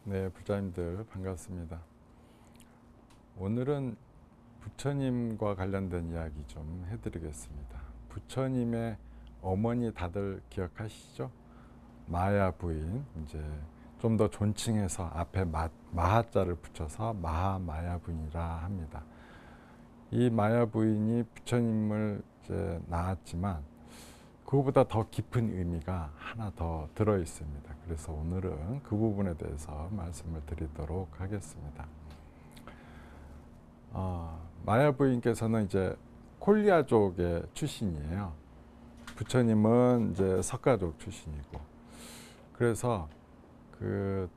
네, 부자님들 반갑습니다. 오늘은 부처님과 관련된 이야기 좀 해드리겠습니다. 부처님의 어머니 다들 기억하시죠? 마야 부인, 이제 좀 더 존칭해서 앞에 마하자를 붙여서 마하마야 부인이라 합니다. 이 마야 부인이 부처님을 이제 낳았지만 그거보다 더 깊은 의미가 하나 더 들어 있습니다. 그래서 오늘은 그 부분에 대해서 말씀을 드리도록 하겠습니다. 마야 부인께서는 이제 콜리아족의 출신이에요. 부처님은 이제 석가족 출신이고, 그래서 그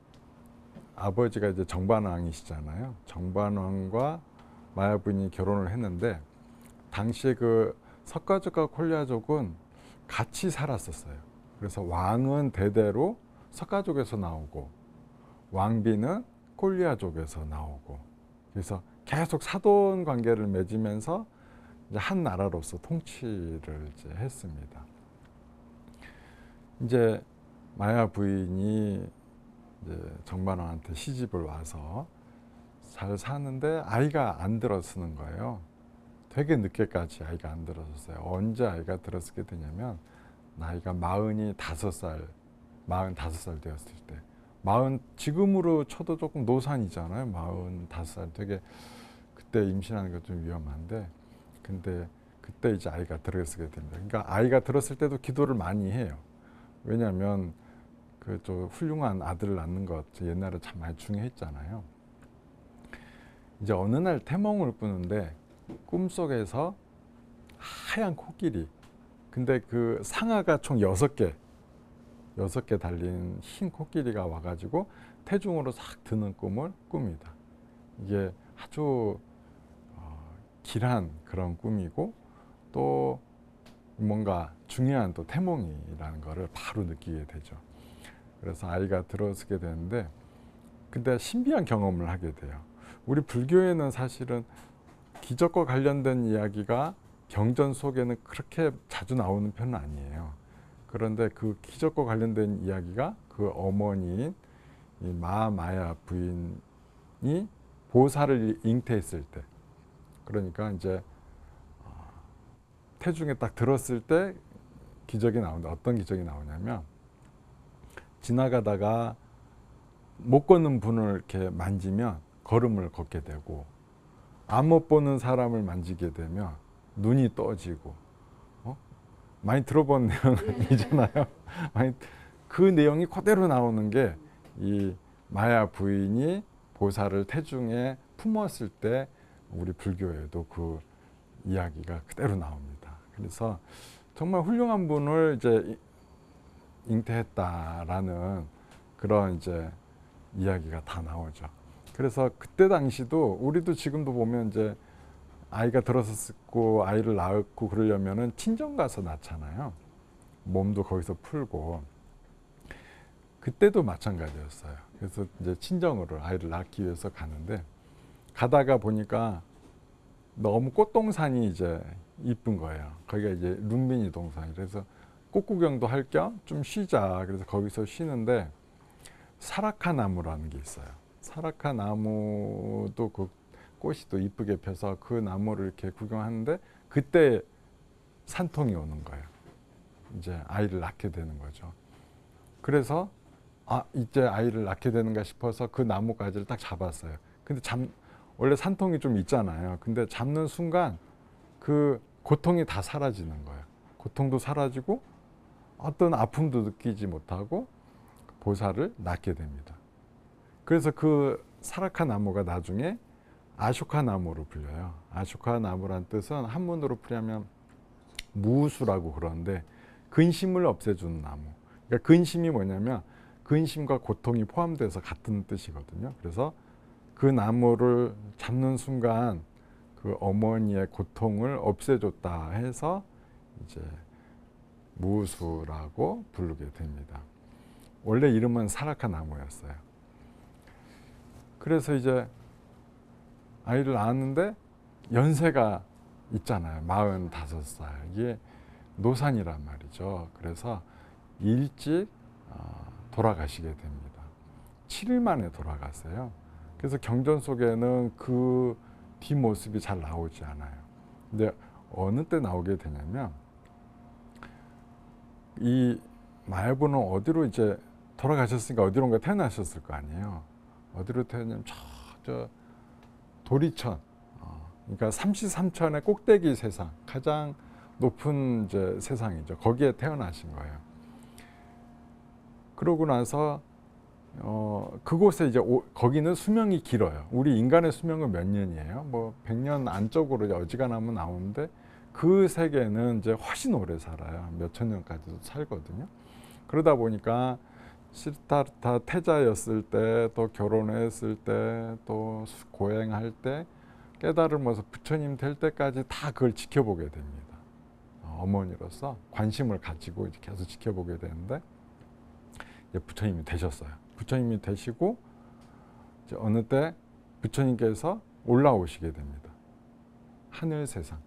아버지가 이제 정반왕이시잖아요. 정반왕과 마야 부인이 결혼을 했는데, 당시에 그 석가족과 콜리아족은 같이 살았었어요. 그래서 왕은 대대로 석가족에서 나오고 왕비는 콜리아족에서 나오고, 그래서 계속 사돈 관계를 맺으면서 이제 한 나라로서 통치를 이제 했습니다. 이제 마야 부인이 이제 정반왕한테 시집을 와서 잘 사는데 아이가 안 들어서는 거예요. 되게 늦게까지 아이가 안 들어섰어요. 언제 아이가 들어서게 되냐면 나이가 45살 되었을 때. 지금으로 쳐도 조금 노산이잖아요. 45살 되게 그때 임신하는 거 좀 위험한데, 근데 그때 이제 아이가 들어서게 됩니다. 그러니까 아이가 들었을 때도 기도를 많이 해요. 왜냐하면 그 좀 훌륭한 아들을 낳는 것 옛날에 참 많이 중요했잖아요. 이제 어느 날 태몽을 꾸는데 꿈속에서 하얀 코끼리, 근데 그 상아가 총 6개 달린 흰 코끼리가 와가지고 태중으로 싹 드는 꿈을 꿉니다. 이게 아주 길한 그런 꿈이고, 또 뭔가 중요한 또 태몽이라는 거를 바로 느끼게 되죠. 그래서 아이가 들어서게 되는데, 근데 신비한 경험을 하게 돼요. 우리 불교에는 사실은 기적과 관련된 이야기가 경전 속에는 그렇게 자주 나오는 편은 아니에요. 그런데 그 기적과 관련된 이야기가 그 어머니인 이 마야 부인이 보살을 잉태했을 때, 그러니까 이제 태중에 딱 들었을 때 기적이 나온다. 어떤 기적이 나오냐면, 지나가다가 못 걷는 분을 이렇게 만지면 걸음을 걷게 되고, 안 못 보는 사람을 만지게 되면 눈이 떠지고, 많이 들어본 내용이잖아요. 그 내용이 그대로 나오는 게 이 마야 부인이 보살을 태중에 품었을 때 우리 불교에도 그 이야기가 그대로 나옵니다. 그래서 정말 훌륭한 분을 이제 잉태했다라는 그런 이제 이야기가 다 나오죠. 그래서 그때 당시도 우리도 지금도 보면 이제 아이가 들어섰고 아이를 낳고 그러려면은 친정 가서 낳잖아요. 몸도 거기서 풀고. 그때도 마찬가지였어요. 그래서 이제 친정으로 아이를 낳기 위해서 가는데, 가다가 보니까 너무 꽃동산이 이제 이쁜 거예요. 거기가 이제 룸비니 동산. 그래서 꽃 구경도 할 겸 좀 쉬자. 그래서 거기서 쉬는데 사라카 나무라는 게 있어요. 사라카 나무도 그 꽃이 또 이쁘게 펴서 그 나무를 이렇게 구경하는데, 그때 산통이 오는 거예요. 이제 아이를 낳게 되는 거죠. 그래서 이제 아이를 낳게 되는가 싶어서 그 나뭇가지를 딱 잡았어요. 근데 원래 산통이 좀 있잖아요. 근데 잡는 순간 그 고통이 다 사라지는 거예요. 고통도 사라지고 어떤 아픔도 느끼지 못하고 보살을 낳게 됩니다. 그래서 그 사라카 나무가 나중에 아쇼카 나무로 불려요. 아쇼카 나무란 뜻은 한문으로 풀이하면 무수라고 그러는데, 근심을 없애주는 나무. 그러니까 근심이 뭐냐면 근심과 고통이 포함돼서 같은 뜻이거든요. 그래서 그 나무를 잡는 순간 그 어머니의 고통을 없애줬다 해서 이제 무수라고 부르게 됩니다. 원래 이름은 사라카 나무였어요. 그래서 이제 아이를 낳았는데 연세가 있잖아요. 45살. 이게 노산이란 말이죠. 그래서 일찍 돌아가시게 됩니다. 7일 만에 돌아갔어요. 그래서 경전 속에는 그 뒷모습이 잘 나오지 않아요. 근데 어느 때 나오게 되냐면 이 마야부는 어디로 이제 돌아가셨으니까 어디론가 태어나셨을 거 아니에요. 어디로 태어나냐면 저 도리천, 그러니까 삼시삼천의 꼭대기 세상, 가장 높은 이제 세상이죠. 거기에 태어나신 거예요. 그러고 나서 그곳에 이제 거기는 수명이 길어요. 우리 인간의 수명은 몇 년이에요? 뭐 100년 안쪽으로 어지간하면 나오는데 그 세계는 이제 훨씬 오래 살아요. 몇천 년까지도 살거든요. 그러다 보니까 시르타르타 태자였을 때, 또 결혼했을 때, 또 고행할 때, 깨달으면서 부처님 될 때까지 다 그걸 지켜보게 됩니다. 어머니로서 관심을 가지고 계속 지켜보게 되는데 이제 부처님이 되셨어요. 부처님이 되시고 이제 어느 때 부처님께서 올라오시게 됩니다. 하늘 세상,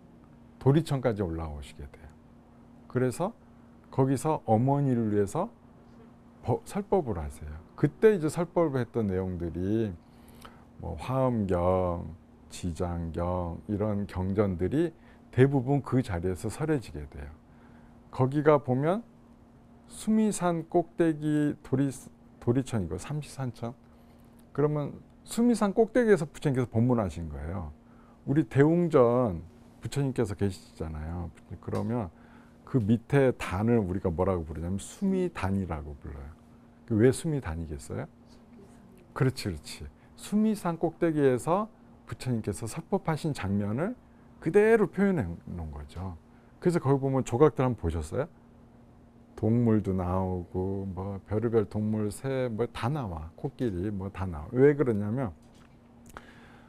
도리천까지 올라오시게 돼요. 그래서 거기서 어머니를 위해서 설법을 하세요. 그때 이제 설법을 했던 내용들이 뭐 화엄경, 지장경 이런 경전들이 대부분 그 자리에서 설해지게 돼요. 거기가 보면 수미산 꼭대기 도리천이고 삼시산천. 그러면 수미산 꼭대기에서 부처님께서 법문하신 거예요. 우리 대웅전 부처님께서 계시잖아요. 그러면 그 밑에 단을 우리가 뭐라고 부르냐면 수미단이라고 불러요. 왜 수미단이겠어요? 그렇지. 수미산 꼭대기에서 부처님께서 설법하신 장면을 그대로 표현해 놓은 거죠. 그래서 거기 보면 조각들 한번 보셨어요? 동물도 나오고 뭐 별의별 동물, 새 뭐 다 나와. 코끼리 뭐 다 나와. 왜 그러냐면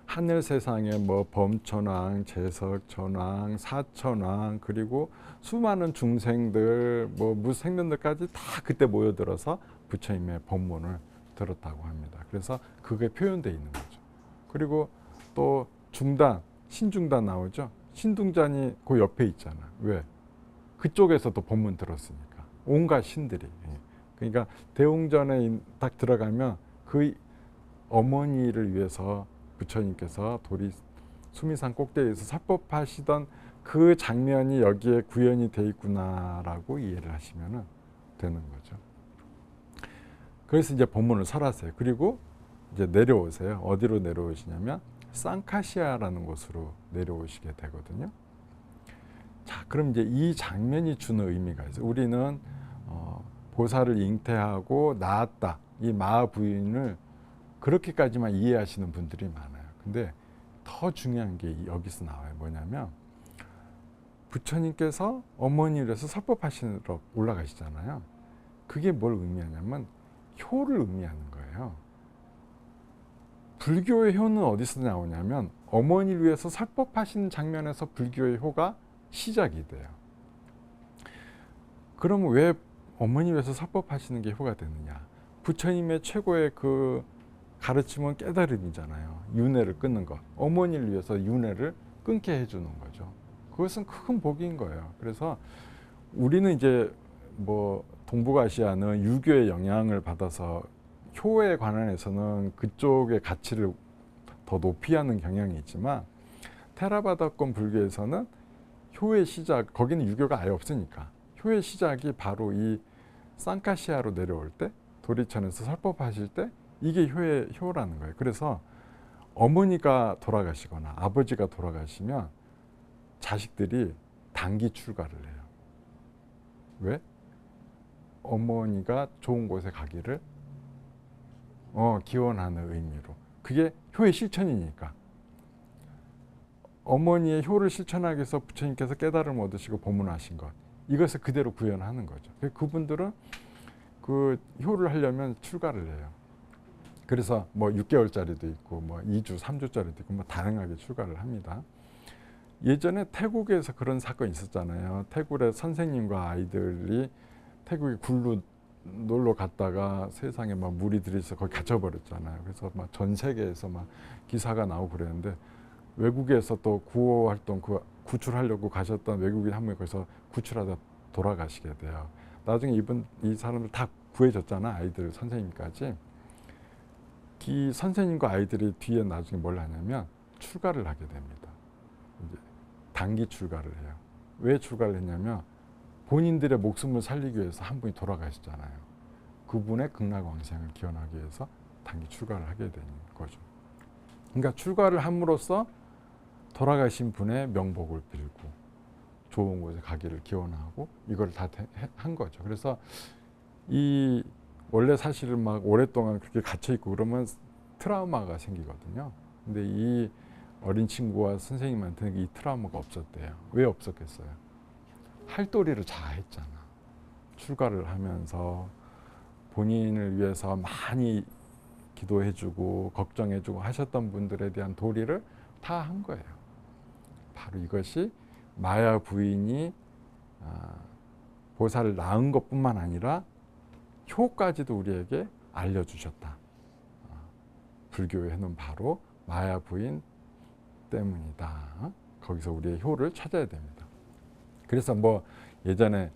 하늘 세상에 뭐 범천왕, 재석천왕, 사천왕 그리고 수많은 중생들 뭐 무생명들까지 다 그때 모여들어서 부처님의 법문을 들었다고 합니다. 그래서 그게 표현되어 있는 거죠. 그리고 또 중단, 신중단 나오죠. 신중단이 그 옆에 있잖아. 왜? 그쪽에서도 법문 들었으니까. 온갖 신들이. 그러니까 대웅전에 딱 들어가면 그 어머니를 위해서 부처님께서 수미산 꼭대기에서 설법하시던 그 장면이 여기에 구현이 돼 있구나라고 이해를 하시면 되는 거죠. 그래서 이제 법문을 설하세요. 그리고 이제 내려오세요. 어디로 내려오시냐면 쌍카시아라는 곳으로 내려오시게 되거든요. 자, 그럼 이제 이 장면이 주는 의미가 있어요. 우리는 보살을 잉태하고 낳았다. 이 마하 부인을 그렇게까지만 이해하시는 분들이 많아요. 근데 더 중요한 게 여기서 나와요. 뭐냐면 부처님께서 어머니를 해서 설법하시러 올라가시잖아요. 그게 뭘 의미하냐면 효를 의미하는 거예요. 불교의 효는 어디서 나오냐면 어머니를 위해서 설법하시는 장면에서 불교의 효가 시작이 돼요. 그럼 왜 어머니 위해서 설법하시는 게 효가 되느냐? 부처님의 최고의 그 가르침은 깨달음이잖아요. 윤회를 끊는 것. 어머니를 위해서 윤회를 끊게 해주는 거죠. 그것은 큰 복인 거예요. 그래서 우리는 이제 뭐 동북아시아는 유교의 영향을 받아서 효에 관한해서는 그쪽의 가치를 더 높이 하는 경향이 있지만 테라바다권 불교에서는 효의 시작, 거기는 유교가 아예 없으니까 효의 시작이 바로 이 쌍카시아로 내려올 때 도리천에서 설법하실 때 이게 효라는 거예요. 그래서 어머니가 돌아가시거나 아버지가 돌아가시면 자식들이 단기 출가를 해요. 왜? 어머니가 좋은 곳에 가기를 기원하는 의미로. 그게 효의 실천이니까. 어머니의 효를 실천하기 위해서 부처님께서 깨달음을 얻으시고 법문하신 것. 이것을 그대로 구현하는 거죠. 그분들은 그 효를 하려면 출가를 해요. 그래서 뭐 6개월짜리도 있고 뭐 2주, 3주짜리도 있고 뭐 다양하게 출가를 합니다. 예전에 태국에서 그런 사건이 있었잖아요. 태국의 선생님과 아이들이 태국에 굴로 놀러 갔다가 세상에 막 물이 들이서 거기 갇혀버렸잖아요. 그래서 막 전 세계에서 막 기사가 나오고 그랬는데 외국에서 또 구호 활동 구출하려고 가셨던 외국인 한 명이 거기서 구출하다 돌아가시게 돼요. 나중에 이 사람들 다 구해졌잖아. 아이들 선생님까지. 이 선생님과 아이들이 뒤에 나중에 뭘 하냐면 출가를 하게 됩니다. 이제 단기 출가를 해요. 왜 출가를 했냐면 본인들의 목숨을 살리기 위해서 한 분이 돌아가셨잖아요. 그분의 극락왕생을 기원하기 위해서 단기 출가를 하게 되는 거죠. 그러니까 출가를 함으로써 돌아가신 분의 명복을 빌고 좋은 곳에 가기를 기원하고 이걸 다 한 거죠. 그래서 이 원래 사실은 막 오랫동안 그렇게 갇혀 있고 그러면 트라우마가 생기거든요. 근데 이 어린 친구와 선생님한테는 이 트라우마가 없었대요. 왜 없었겠어요? 할도리를 잘 했잖아. 출가를 하면서 본인을 위해서 많이 기도해주고 걱정해주고 하셨던 분들에 대한 도리를 다 한 거예요. 바로 이것이 마야 부인이 보살을 낳은 것뿐만 아니라 효까지도 우리에게 알려주셨다. 불교에는 바로 마야 부인 때문이다. 거기서 우리의 효를 찾아야 됩니다. 그래서 뭐 예전에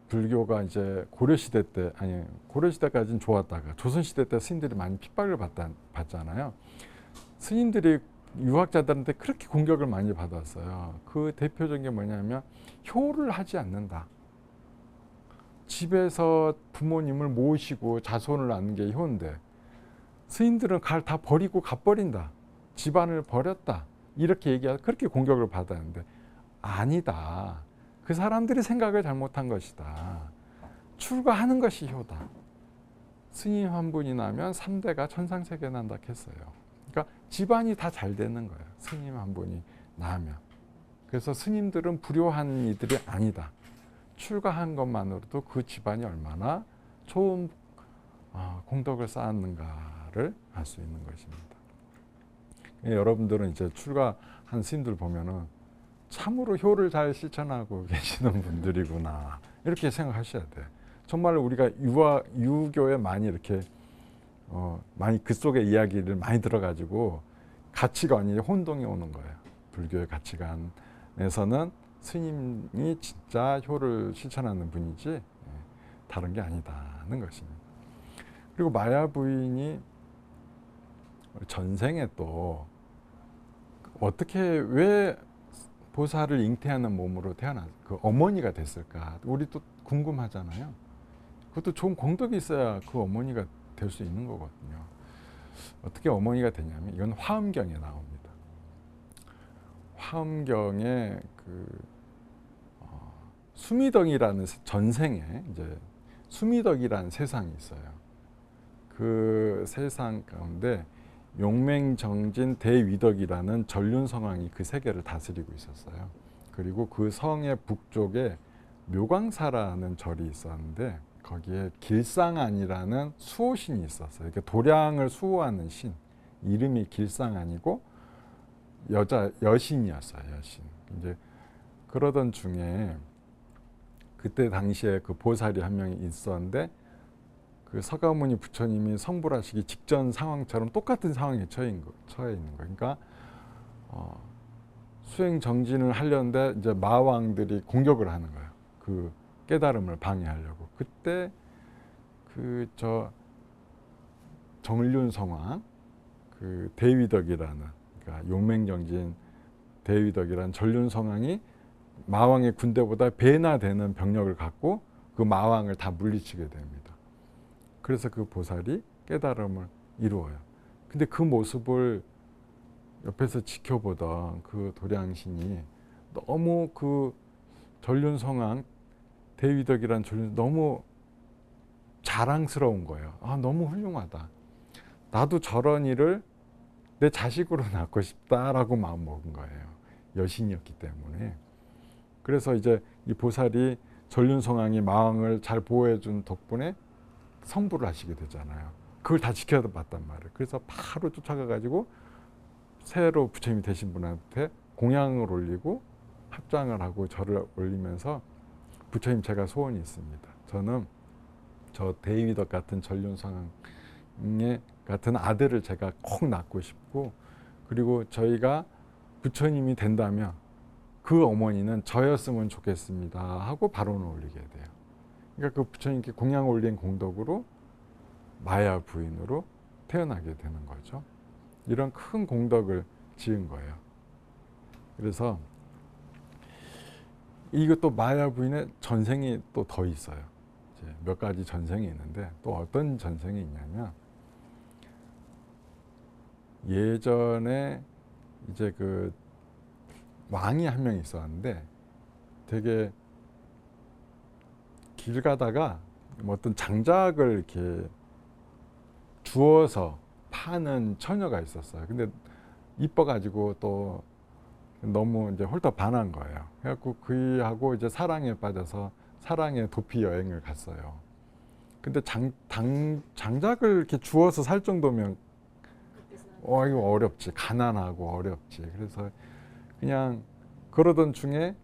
불교가 이제 고려시대 때, 아니 고려시대까지는 좋았다가 조선시대 때 스님들이 많이 핍박을 받잖아요. 스님들이 유학자들한테 그렇게 공격을 많이 받았어요. 그 대표적인 게 뭐냐면 효를 하지 않는다. 집에서 부모님을 모시고 자손을 낳는 게 효인데 스님들은 다 버리고 갓버린다. 집안을 버렸다. 이렇게 얘기하고 그렇게 공격을 받았는데 아니다. 그 사람들이 생각을 잘못한 것이다. 출가하는 것이 효다. 스님 한 분이 나면 3대가 천상세계 난다 했어요. 그러니까 집안이 다 잘 되는 거예요. 스님 한 분이 나면. 그래서 스님들은 불효한 이들이 아니다. 출가한 것만으로도 그 집안이 얼마나 좋은 공덕을 쌓았는가를 알 수 있는 것입니다. 여러분들은 이제 출가한 스님들 보면은 참으로 효를 잘 실천하고 계시는 분들이구나 이렇게 생각하셔야 돼. 정말 우리가 유교에 많이 이렇게 많이 그 속의 이야기를 많이 들어가지고 가치관이 혼동이 오는 거예요. 불교의 가치관에서는 스님이 진짜 효를 실천하는 분이지 다른 게 아니다는 것입니다. 그리고 마야 부인이 전생에 또 어떻게 왜 보살을 잉태하는 몸으로 태어나 그 어머니가 됐을까? 우리 또 궁금하잖아요. 그것도 좋은 공덕이 있어야 그 어머니가 될 수 있는 거거든요. 어떻게 어머니가 되냐면 이건 화엄경에 나옵니다. 화엄경에 그 수미덕이라는 전생에 이제 수미덕이라는 세상이 있어요. 그 세상 가운데 용맹정진 대위덕이라는 전륜성왕이 그 세계를 다스리고 있었어요. 그리고 그 성의 북쪽에 묘광사라는 절이 있었는데 거기에 길상안이라는 수호신이 있었어요. 그러니까 도량을 수호하는 신. 이름이 길상안이고 여신이었어요. 여신. 이제 그러던 중에 그때 당시에 그 보살이 한 명이 있었는데 그 서가모니 부처님이 성불하시기 직전 상황처럼 똑같은 상황에 처해 있는 거예요. 그러니까 수행 정진을 하려는데 이제 마왕들이 공격을 하는 거예요. 그 깨달음을 방해하려고. 그때 그 정륜성왕 그 대위덕이라는 그러니까 용맹정진 대위덕이라는 전륜성왕이 마왕의 군대보다 배나 되는 병력을 갖고 그 마왕을 다 물리치게 됩니다. 그래서 그 보살이 깨달음을 이루어요. 근데 그 모습을 옆에서 지켜보던 그 도량신이 너무 그 전륜성왕 대위덕이라는 전륜 너무 자랑스러운 거예요. 너무 훌륭하다. 나도 저런 일을 내 자식으로 낳고 싶다라고 마음먹은 거예요. 여신이었기 때문에. 그래서 이제 이 보살이 전륜성왕이 마왕을 잘 보호해준 덕분에 성불을 하시게 되잖아요. 그걸 다 지켜봤단 말이에요. 그래서 바로 쫓아가가지고 새로 부처님이 되신 분한테 공양을 올리고 합장을 하고 절을 올리면서 부처님 제가 소원이 있습니다. 저는 저 대위덕 같은 전륜성왕의 같은 아들을 제가 꼭 낳고 싶고 그리고 저희가 부처님이 된다면 그 어머니는 저였으면 좋겠습니다 하고 발언을 올리게 돼요. 그러니까 그 부처님께 공양을 올린 공덕으로 마야 부인으로 태어나게 되는 거죠. 이런 큰 공덕을 지은 거예요. 그래서 이것도 마야 부인의 전생이 또 더 있어요. 이제 몇 가지 전생이 있는데 또 어떤 전생이 있냐면 예전에 이제 그 왕이 한 명 있었는데 되게 길 가다가 뭐 어떤 장작을 이렇게 주워서 파는 처녀가 있었어요. 근데 이뻐가지고 또 너무 이제 홀딱 반한 거예요. 그래갖고 그하고 이제 사랑에 빠져서 사랑의 도피 여행을 갔어요. 근데 장작을 이렇게 주워서 살 정도면 이거 어렵지. 가난하고 어렵지. 그래서 그냥 그러던 중에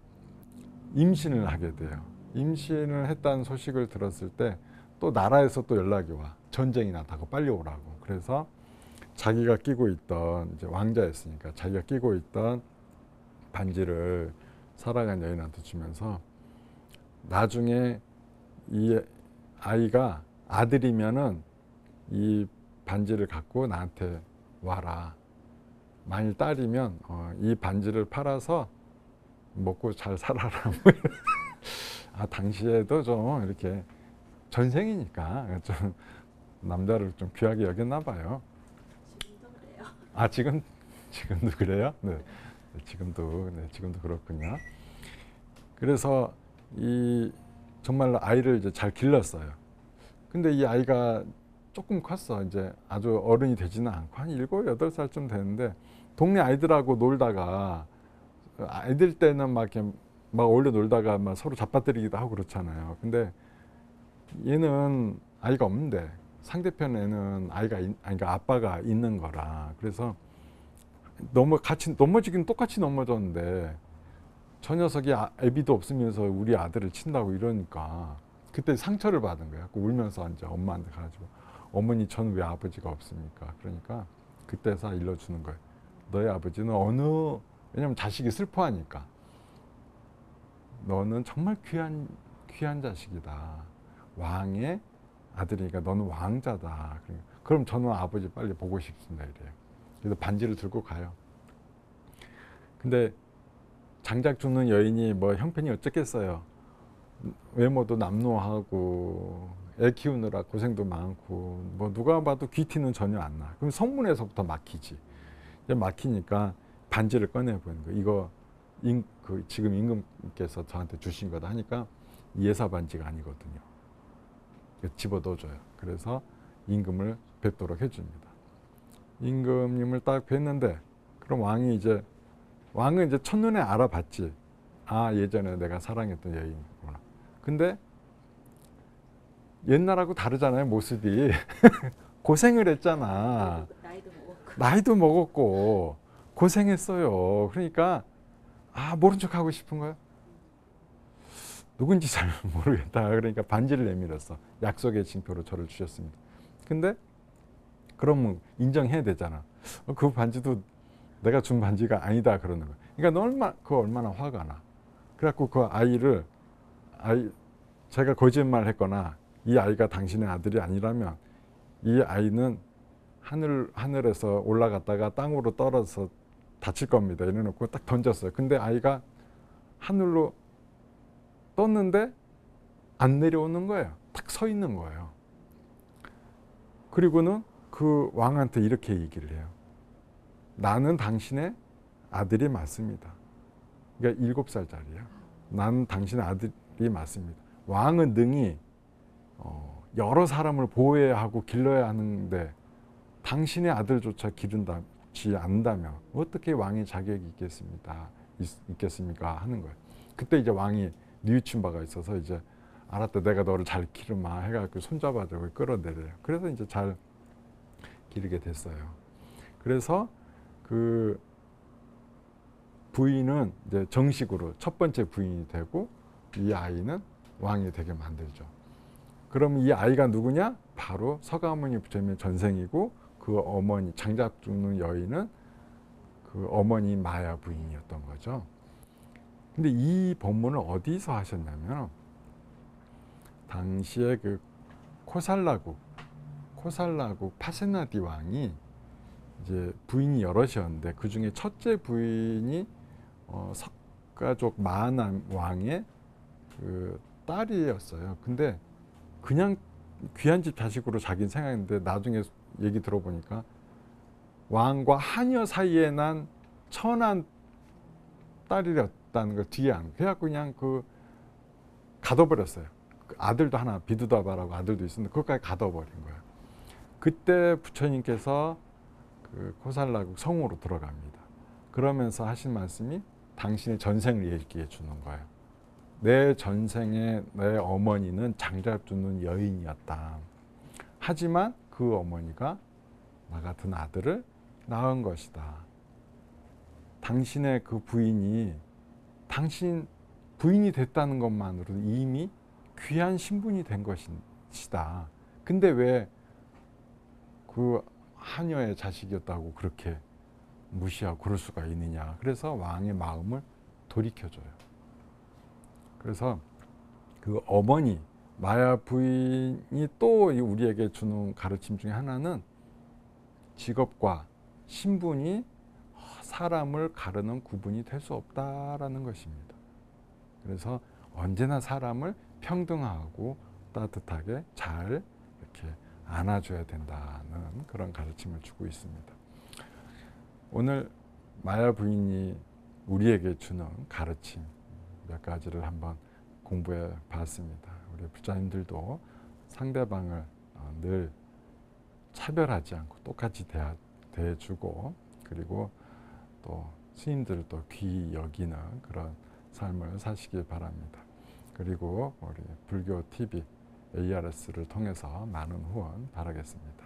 임신을 하게 돼요. 임신을 했다는 소식을 들었을 때 또 나라에서 또 연락이 와. 전쟁이 났다고 빨리 오라고. 그래서 자기가 끼고 있던 이제 왕자였으니까 자기가 끼고 있던 반지를 살아간 여인한테 주면서 나중에 이 아이가 아들이면은 이 반지를 갖고 나한테 와라. 만일 딸이면 이 반지를 팔아서 먹고 잘 살아라. 당시에도 좀 이렇게 전생이니까 좀 남자를 좀 귀하게 여겼나 봐요. 지금도 그래요. 지금도 그래요? 네. 지금도 그렇군요. 그래서 이 정말로 아이를 이제 잘 길렀어요. 근데 이 아이가 조금 컸어. 이제 아주 어른이 되지는 않고 한 7, 8살쯤 되는데 동네 아이들하고 놀다가 아이들 때는 막 이렇게 막 어울려 놀다가 막 서로 잡아뜨리기도 하고 그렇잖아요. 근데 얘는 아이가 없는데 상대편 애는 그러니까 아빠가 있는 거라. 그래서 같이 넘어지긴 똑같이 넘어졌는데 저 녀석이 애비도 없으면서 우리 아들을 친다고 이러니까 그때 상처를 받은 거야. 울면서 이제 엄마한테 가가지고 어머니 저는 왜 아버지가 없습니까? 그러니까 그때서 일러주는 거예요. 너의 아버지는 왜냐면 자식이 슬퍼하니까 너는 정말 귀한 자식이다. 왕의 아들이니까 너는 왕자다. 그럼 저는 아버지 빨리 보고 싶습니다. 이래요. 그래서 반지를 들고 가요. 근데 장작 줍는 여인이 뭐 형편이 어쩌겠어요. 외모도 남노하고 애 키우느라 고생도 많고 뭐 누가 봐도 귀티는 전혀 안 나. 그럼 성문에서부터 막히지. 이제 막히니까 반지를 꺼내 보는 거예요. 이거 지금 임금께서 저한테 주신 거다 하니까 예사 반지가 아니거든요. 집어넣어줘요. 그래서 임금을 뵙도록 해줍니다. 임금님을 딱 뵀는데 그럼 왕은 이제 첫눈에 알아봤지. 예전에 내가 사랑했던 여인이구나. 근데 옛날하고 다르잖아요. 모습이. 고생을 했잖아. 나이도 먹었고 고생했어요. 그러니까 모른 척 하고 싶은 거야. 누군지 잘 모르겠다. 그러니까 반지를 내밀었어. 약속의 징표로 저를 주셨습니다. 근데 그러면 인정해야 되잖아. 그 반지도 내가 준 반지가 아니다 그러는 거야. 그러니까 얼마나 화가 나. 그래갖고 제가 거짓말 했거나 이 아이가 당신의 아들이 아니라면 이 아이는 하늘에서 올라갔다가 땅으로 떨어져서 다칠 겁니다. 이래놓고 딱 던졌어요. 근데 아이가 하늘로 떴는데 안 내려오는 거예요. 딱 서 있는 거예요. 그리고는 그 왕한테 이렇게 얘기를 해요. 나는 당신의 아들이 맞습니다. 그러니까 7살짜리야. 나는 당신의 아들이 맞습니다. 왕은 능히 여러 사람을 보호해야 하고 길러야 하는데 당신의 아들조차 기른다지 않는다면 어떻게 왕의 자격이 있겠습니까? 하는 거예요. 그때 이제 왕이 뉘우친 바가 있어서 이제 알았다. 내가 너를 잘 기르마 해가지고 손잡아주고 끌어내려요. 그래서 이제 잘 기르게 됐어요. 그래서 그 부인은 이제 정식으로 첫 번째 부인이 되고 이 아이는 왕이 되게 만들죠. 그럼 이 아이가 누구냐? 바로 서가모니 부처님의 전생이고 그 어머니 장작 줍는 여인은 그 어머니 마야 부인이었던 거죠. 근데 이 법문을 어디서 하셨냐면 당시에 그 코살라국 파세나디 왕이 이제 부인이 여럿이었는데 그 중에 첫째 부인이 석가족 마하남 왕의 그 딸이었어요. 근데 그냥 귀한 집 자식으로 자기는 생각했는데 나중에 얘기 들어보니까 왕과 하녀 사이에 난 천한 딸이었다는 걸 뒤에 안. 그래갖고 그냥 그 가둬버렸어요. 그 아들도 하나 비두다바라고 아들도 있었는데 그것까지 가둬버린 거예요. 그때 부처님께서 그 코살라국 성으로 들어갑니다. 그러면서 하신 말씀이 당신의 전생을 얘기해 주는 거예요. 내 전생에 내 어머니는 장작 두는 여인이었다. 하지만 그 어머니가 나 같은 아들을 낳은 것이다. 당신의 그 부인이 당신 부인이 됐다는 것만으로도 이미 귀한 신분이 된 것이다. 근데 왜 그 하녀의 자식이었다고 그렇게 무시하고 그럴 수가 있느냐. 그래서 왕의 마음을 돌이켜줘요. 그래서 그 어머니 마야 부인이 또 우리에게 주는 가르침 중에 하나는 직업과 신분이 사람을 가르는 구분이 될 수 없다라는 것입니다. 그래서 언제나 사람을 평등하고 따뜻하게 잘 이렇게 안아줘야 된다는 그런 가르침을 주고 있습니다. 오늘 마야 부인이 우리에게 주는 가르침 몇 가지를 한번 공부해 봤습니다. 우리 부자님들도 상대방을 늘 차별하지 않고 똑같이 대해주고 그리고 또 스님들도 귀히 여기는 그런 삶을 사시길 바랍니다. 그리고 우리 불교 TV ARS를 통해서 많은 후원 바라겠습니다.